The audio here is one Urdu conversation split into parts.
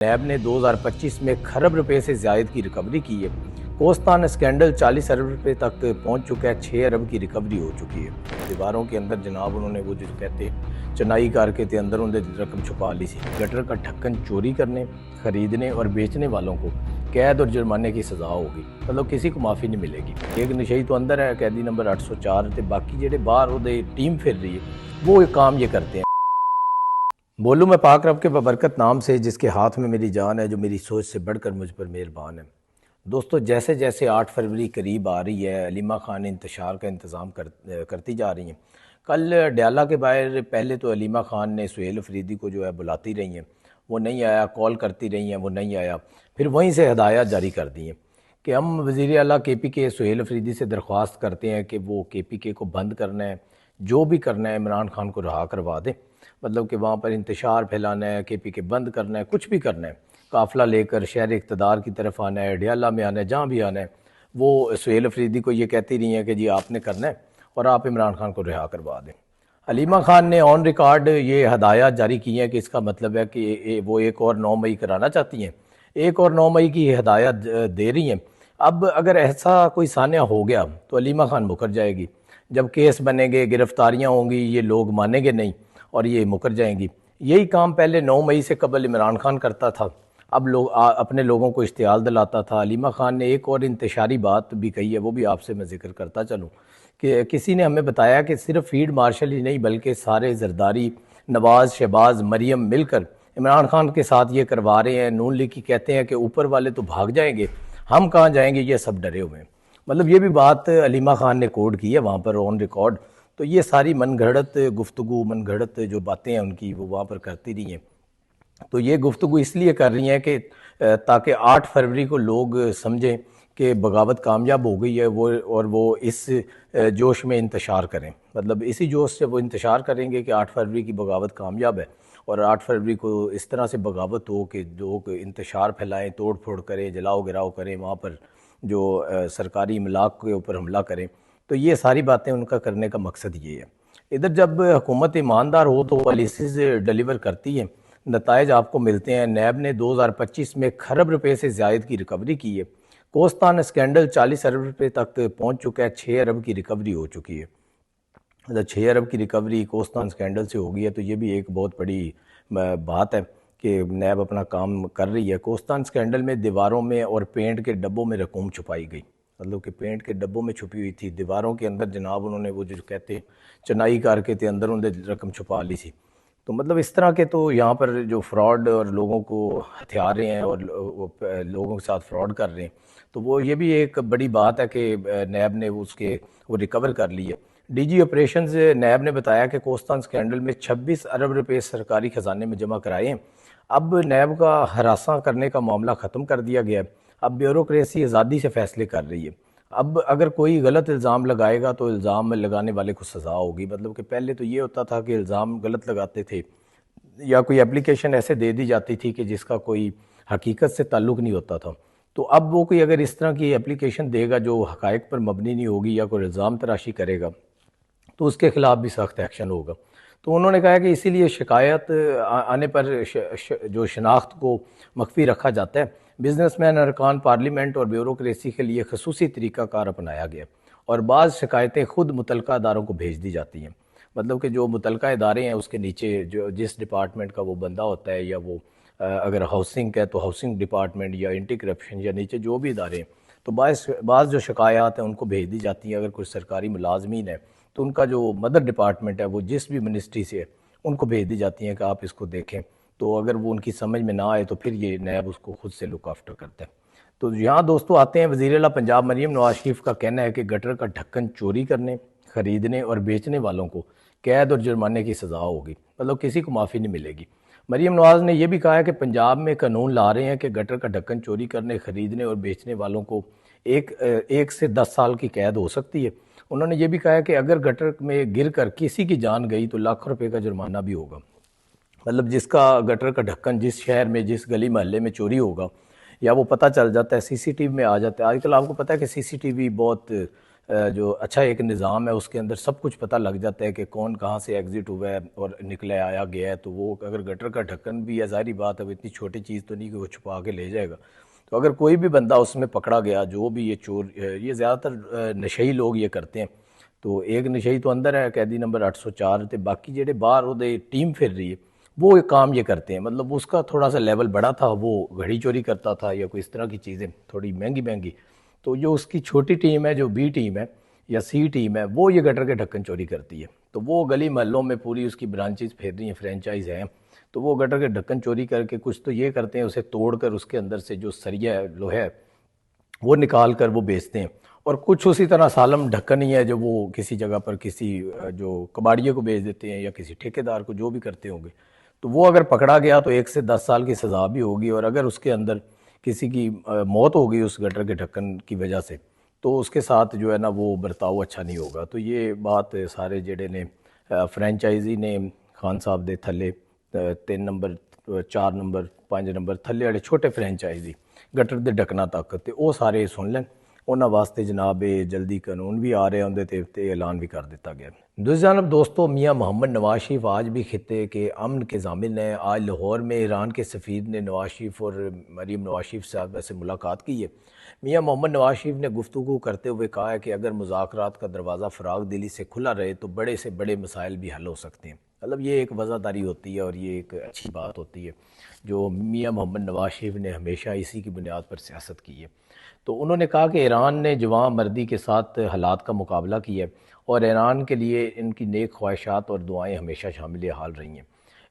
نیب نے 2025 میں خرب روپے سے زائد کی ریکوری کی ہے۔ کوستان اسکینڈل 40 ارب روپے تک پہنچ چکا ہے، 6 ارب کی ریکوری ہو چکی ہے۔ دیواروں کے اندر جناب انہوں نے وہ جو کہتے ہیں چنائی کر کے اندر انہوں نے رقم چھپا لی سی۔ گٹر کا ڈھکن چوری کرنے، خریدنے اور بیچنے والوں کو قید اور جرمانے کی سزا ہوگی، مطلب کسی کو معافی نہیں ملے گی۔ ایک نشئی تو اندر ہے، قیدی نمبر 804 تے باقی جڑے باہر وہ ٹیم پھر رہی ہے وہ کام یہ کرتے ہیں۔ بولوں میں پاک رب کے ببرکت نام سے جس کے ہاتھ میں میری جان ہے، جو میری سوچ سے بڑھ کر مجھ پر مہربان ہے۔ دوستو، جیسے جیسے 8 فروری قریب آ رہی ہے، علیمہ خان انتشار کا انتظام کرتی جا رہی ہیں۔ کل ڈیالہ کے باہر پہلے تو علیمہ خان نے سہیل افریدی کو جو ہے بلاتی رہی ہیں، وہ نہیں آیا، کال کرتی رہی ہیں، وہ نہیں آیا، پھر وہیں سے ہدایات جاری کر دی ہیں کہ ہم وزیر اعلیٰ KPK سہیل افریدی سے درخواست کرتے ہیں کہ وہ KPK کو بند کرنا ہے، جو بھی کرنا ہے عمران خان کو رہا کروا دیں، مطلب کہ وہاں پر انتشار پھیلانا ہے، KPK بند کرنا ہے، کچھ بھی کرنا ہے، قافلہ لے کر شہر اقتدار کی طرف آنا ہے، ڈیالہ میں آنا ہے، جہاں بھی آنا ہے، وہ سہیل افریدی کو یہ کہتی رہی ہیں کہ جی آپ نے کرنا ہے اور آپ عمران خان کو رہا کروا دیں۔ علیمہ خان نے آن ریکارڈ یہ ہدایات جاری کی ہیں کہ اس کا مطلب ہے کہ وہ ایک اور 9 مئی کرانا چاہتی ہیں، ایک اور 9 مئی کی ہدایت دے رہی ہیں۔ اب اگر ایسا کوئی سانحہ ہو گیا تو علیمہ خان مکر جائے گی، جب کیس بنیں گے، گرفتاریاں ہوں گی، یہ لوگ مانیں گے نہیں اور یہ مکر جائیں گی۔ یہی کام پہلے 9 مئی سے قبل عمران خان کرتا تھا، اب لوگ اپنے لوگوں کو اشتعال دلاتا تھا۔ علیمہ خان نے ایک اور انتشاری بات بھی کہی ہے، وہ بھی آپ سے میں ذکر کرتا چلوں کہ کسی نے ہمیں بتایا کہ صرف فیلڈ مارشل ہی نہیں بلکہ سارے زرداری، نواز، شہباز، مریم مل کر عمران خان کے ساتھ یہ کروا رہے ہیں۔ نون لیگ کی کہتے ہیں کہ اوپر والے تو بھاگ جائیں گے، ہم کہاں جائیں گے، یہ سب ڈرے ہوئے ہیں۔ مطلب یہ بھی بات علیمہ خان نے کوڈ کی ہے وہاں پر آن ریکارڈ۔ تو یہ ساری من گھڑت گفتگو، من گھڑت جو باتیں ہیں ان کی، وہ وہاں پر کرتی رہی ہیں۔ تو یہ گفتگو اس لیے کر رہی ہیں کہ تاکہ 8 فروری کو لوگ سمجھیں کہ بغاوت کامیاب ہو گئی ہے، اور وہ اس جوش میں انتشار کریں، مطلب اسی جوش سے وہ انتشار کریں گے کہ 8 فروری کی بغاوت کامیاب ہے، اور 8 فروری کو اس طرح سے بغاوت ہو کہ لوگ انتشار پھیلائیں، توڑ پھوڑ کریں، جلاؤ گراؤ کریں، وہاں پر جو سرکاری املاک کے اوپر حملہ کریں۔ تو یہ ساری باتیں ان کا کرنے کا مقصد یہ ہے۔ ادھر جب حکومت ایماندار ہو تو پالیسیز ڈیلیور کرتی ہے، نتائج آپ کو ملتے ہیں۔ نیب نے 2025 میں خرب روپے سے زائد کی ریکوری کی ہے۔ کوستان اسکینڈل 40 ارب روپے تک پہنچ چکا ہے، 6 ارب کی ریکوری ہو چکی ہے۔ مطلب 6 ارب کی ریکوری کوستان اسکینڈل سے ہو گئی ہے، تو یہ بھی ایک بہت بڑی بات ہے کہ نیب اپنا کام کر رہی ہے۔ کوستان اسکینڈل میں دیواروں میں اور پینٹ کے ڈبوں میں رقوم چھپائی گئی، مطلب کہ پینٹ کے ڈبوں میں چھپی ہوئی تھی، دیواروں کے اندر جناب انہوں نے وہ جو کہتے ہیں چنائی کر کے اندر انہوں نے رقم چھپا لی سی۔ تو مطلب اس طرح کے تو یہاں پر جو فراڈ اور لوگوں کو ہتھیار رہے ہیں اور لوگوں کے ساتھ فراڈ کر رہے ہیں، تو وہ یہ بھی ایک بڑی بات ہے کہ نیب نے وہ ریکور کر لی ہے۔ DG آپریشنز نیب نے بتایا کہ کوستان اسکینڈل میں 26 ارب روپے سرکاری خزانے میں جمع کرائے ہیں۔ اب نیب کا ہراساں کرنے کا معاملہ ختم کر دیا گیا ہے، اب بیوروکریسی آزادی سے فیصلے کر رہی ہے۔ اب اگر کوئی غلط الزام لگائے گا تو الزام لگانے والے کو سزا ہوگی، مطلب کہ پہلے تو یہ ہوتا تھا کہ الزام غلط لگاتے تھے یا کوئی اپلیکیشن ایسے دے دی جاتی تھی کہ جس کا کوئی حقیقت سے تعلق نہیں ہوتا تھا، تو اب وہ کوئی اگر اس طرح کی اپلیکیشن دے گا جو حقائق پر مبنی نہیں ہوگی یا کوئی الزام تراشی کرے گا تو اس کے خلاف بھی سخت ایکشن ہوگا۔ تو انہوں نے کہا کہ اسی لیے شکایت آنے پر جو شناخت کو مخفی رکھا جاتا ہے، بزنس مین، ارکان پارلیمنٹ اور بیوروکریسی کے لیے خصوصی طریقہ کار اپنایا گیا، اور بعض شکایتیں خود متعلقہ اداروں کو بھیج دی جاتی ہیں، مطلب کہ جو متعلقہ ادارے ہیں اس کے نیچے جس ڈپارٹمنٹ کا وہ بندہ ہوتا ہے، یا وہ اگر ہاؤسنگ ہے تو ہاؤسنگ ڈپارٹمنٹ یا اینٹی کرپشن یا نیچے جو بھی ادارے ہیں، تو بعض جو شکایات ہیں ان کو بھیج دی جاتی ہیں۔ اگر کوئی سرکاری ملازمین ہے تو ان کا جو مدر ڈپارٹمنٹ ہے وہ جس بھی منسٹری سے ہے ان کو بھیج دی جاتی ہیں کہ آپ اس کو دیکھیں، تو اگر وہ ان کی سمجھ میں نہ آئے تو پھر یہ نیب اس کو خود سے لک آفٹر کرتا ہے۔ تو یہاں دوستو آتے ہیں وزیر اعلیٰ پنجاب مریم نواز شریف کا کہنا ہے کہ گٹر کا ڈھکن چوری کرنے، خریدنے اور بیچنے والوں کو قید اور جرمانے کی سزا ہوگی، مطلب کسی کو معافی نہیں ملے گی۔ مریم نواز نے یہ بھی کہا ہے کہ پنجاب میں قانون لا رہے ہیں کہ گٹر کا ڈھکن چوری کرنے، خریدنے اور بیچنے والوں کو 1 سے 10 سال کی قید ہو سکتی ہے۔ انہوں نے یہ بھی کہا ہے کہ اگر گٹر میں گر کر کسی کی جان گئی تو لاکھ روپے کا جرمانہ بھی ہوگا، مطلب جس کا گٹر کا ڈھکن جس شہر میں، جس گلی محلے میں چوری ہوگا یا وہ پتہ چل جاتا ہے، CCTV میں آ جاتا ہے۔ آج کل آپ کو پتہ ہے کہ CCTV بہت جو اچھا ایک نظام ہے، اس کے اندر سب کچھ پتہ لگ جاتا ہے کہ کون کہاں سے ایگزٹ ہوا ہے اور نکلا آیا گیا ہے. تو وہ اگر گٹر کا ڈھکن بھی ہے، ظاہری بات ہے وہ اتنی چھوٹی چیز تو نہیں کہ وہ چھپا کے لے جائے گا. تو اگر کوئی بھی بندہ اس میں پکڑا گیا، جو بھی یہ چور، یہ زیادہ تر نشئی لوگ یہ کرتے ہیں. تو ایک نشئی تو اندر ہے، قیدی نمبر 804 تے، باقی جڑے باہر وہ ٹیم پھر رہی ہے وہ ایک کام یہ کرتے ہیں. مطلب اس کا تھوڑا سا لیول بڑا تھا، وہ گھڑی چوری کرتا تھا یا کوئی اس طرح کی چیزیں تھوڑی مہنگی مہنگی. تو جو اس کی چھوٹی ٹیم ہے، جو بی ٹیم ہے یا سی ٹیم ہے، وہ یہ گٹر کے ڈھکن چوری کرتی ہے. تو وہ گلی محلوں میں پوری اس کی برانچز پھیر رہی ہیں، فرینچائز ہیں. تو وہ گٹر کے ڈھکن چوری کر کے کچھ تو یہ کرتے ہیں، اسے توڑ کر اس کے اندر سے جو سریا ہے، لوہا ہے، وہ نکال کر وہ بیچتے ہیں. اور کچھ اسی طرح سالم ڈھکن ہی ہے جو وہ کسی جگہ پر کسی جو کباڑیے کو بیچ دیتے ہیں یا کسی ٹھیکیدار کو، جو بھی کرتے ہوں گے. تو وہ اگر پکڑا گیا تو 1 سے 10 سال کی سزا بھی ہوگی، اور اگر اس کے اندر کسی کی موت ہوگی اس گٹر کے ڈھکن کی وجہ سے، تو اس کے ساتھ جو ہے نا وہ برتاؤ اچھا نہیں ہوگا. تو یہ بات سارے جڑے نے فرینچائزی نے خان صاحب دے تھلے 3 نمبر 4 نمبر 5 نمبر تھلے والے چھوٹے فرینچائزی گٹر دے ڈھکنا تک تے وہ سارے سن لین. انہاں واسطے جناب جلدی قانون بھی آ رہے ہوں تے اعلان بھی کر دیتا گیا. دوسری جانب دوستو، میاں محمد نواز شریف آج بھی خطے کے امن کے ضامن ہیں. آج لاہور میں ایران کے سفیر نے نواز شریف اور مریم نواز شریف صاحب سے ملاقات کی ہے. میاں محمد نواز شریف نے گفتگو کرتے ہوئے کہا ہے کہ اگر مذاکرات کا دروازہ فراغ دلی سے کھلا رہے تو بڑے سے بڑے مسائل بھی حل ہو سکتے ہیں. مطلب یہ ایک وفاداری ہوتی ہے اور یہ ایک اچھی بات ہوتی ہے جو میاں محمد نواز شریف نے ہمیشہ اسی کی بنیاد پر سیاست کی ہے. تو انہوں نے کہا کہ ایران نے جواں مردی کے ساتھ حالات کا مقابلہ کیا ہے اور ایران کے لیے ان کی نیک خواہشات اور دعائیں ہمیشہ شامل حال رہی ہیں.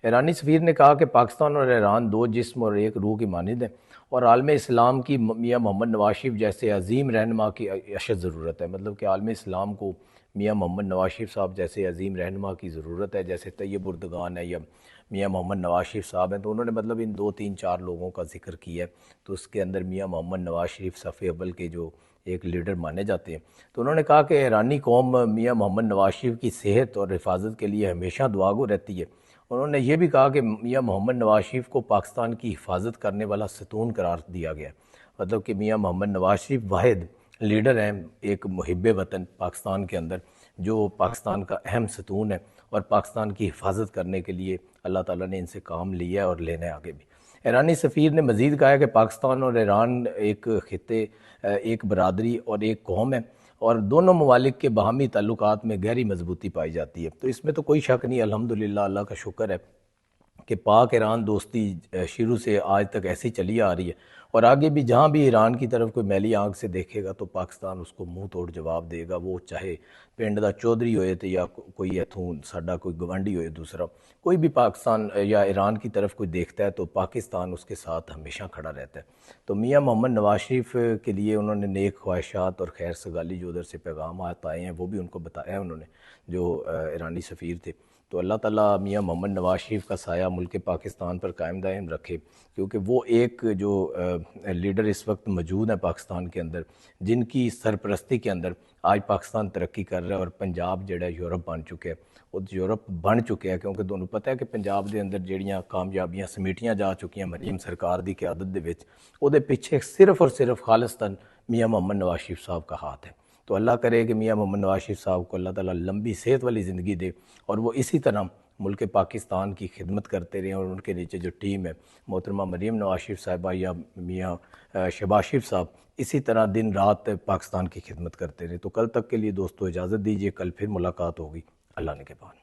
ایرانی سفیر نے کہا کہ پاکستان اور ایران 2 جسم اور ایک روح کی مانند ہیں اور عالم اسلام کی میاں محمد نواز شریف جیسے عظیم رہنما کی اشد ضرورت ہے. مطلب کہ عالم اسلام کو میاں محمد نواز شریف صاحب جیسے عظیم رہنما کی ضرورت ہے، جیسے طیب اردگان ہے یا میاں محمد نواز شریف صاحب ہیں. تو انہوں نے مطلب ان 2 3 4 لوگوں کا ذکر کیا ہے. تو اس کے اندر میاں محمد نواز شریف صف اول کے جو ایک لیڈر مانے جاتے ہیں. تو انہوں نے کہا کہ ایرانی قوم میاں محمد نواز شریف کی صحت اور حفاظت کے لیے ہمیشہ دعاگو رہتی ہے. انہوں نے یہ بھی کہا کہ میاں محمد نواز شریف کو پاکستان کی حفاظت کرنے والا ستون قرار دیا گیا. مطلب کہ میاں محمد نواز شریف واحد لیڈر ہیں ایک محب وطن پاکستان کے اندر، جو پاکستان کا اہم ستون ہے اور پاکستان کی حفاظت کرنے کے لیے اللہ تعالیٰ نے ان سے کام لیا ہے اور لینا ہے آگے بھی. ایرانی سفیر نے مزید کہا کہ پاکستان اور ایران ایک خطے، ایک برادری اور ایک قوم ہے اور دونوں ممالک کے باہمی تعلقات میں گہری مضبوطی پائی جاتی ہے. تو اس میں تو کوئی شک نہیں، الحمدللہ اللہ کا شکر ہے کہ پاک ایران دوستی شروع سے آج تک ایسی چلی آ رہی ہے اور آگے بھی جہاں بھی ایران کی طرف کوئی میلی آنکھ سے دیکھے گا تو پاکستان اس کو منہ توڑ جواب دے گا. وہ چاہے پنڈ دا چودھری ہوئے تو یا کوئی ایتھوں ساڈا کوئی گوانڈی ہوئے دوسرا، کوئی بھی پاکستان یا ایران کی طرف کوئی دیکھتا ہے تو پاکستان اس کے ساتھ ہمیشہ کھڑا رہتا ہے. تو میاں محمد نواز شریف کے لیے انہوں نے نیک خواہشات اور خیر سگالی جو ادھر سے پیغامات آئے ہیں وہ بھی ان کو بتایا ہے انہوں نے، جو ایرانی سفیر تھے. تو اللہ تعالیٰ میاں محمد نواز شریف کا سایہ ملک پاکستان پر قائم دائم رکھے، کیونکہ وہ ایک جو لیڈر اس وقت موجود ہیں پاکستان کے اندر جن کی سرپرستی کے اندر آج پاکستان ترقی کر رہا ہے اور پنجاب جڑا یورپ بن چکے ہے، وہ یورپ بن چکے ہیں. کیونکہ دونوں پتہ ہے کہ پنجاب دے اندر جڑیاں کامیابیاں سمیٹیاں جا چکی ہیں مریم سرکار دی قیادت دے وچ، وہ دے پیچھے صرف اور صرف خالصتاً میاں محمد نواز شریف صاحب کا ہاتھ ہے. تو اللہ کرے کہ میاں محمد نواز شریف صاحب کو اللہ تعالیٰ لمبی صحت والی زندگی دے اور وہ اسی طرح ملک پاکستان کی خدمت کرتے رہیں، اور ان کے نیچے جو ٹیم ہے محترمہ مریم نواز شریف صاحبہ یا میاں شہباز شریف صاحب اسی طرح دن رات پاکستان کی خدمت کرتے رہیں. تو کل تک کے لیے دوستو اجازت دیجیے، کل پھر ملاقات ہوگی. اللہ نے کے بعد.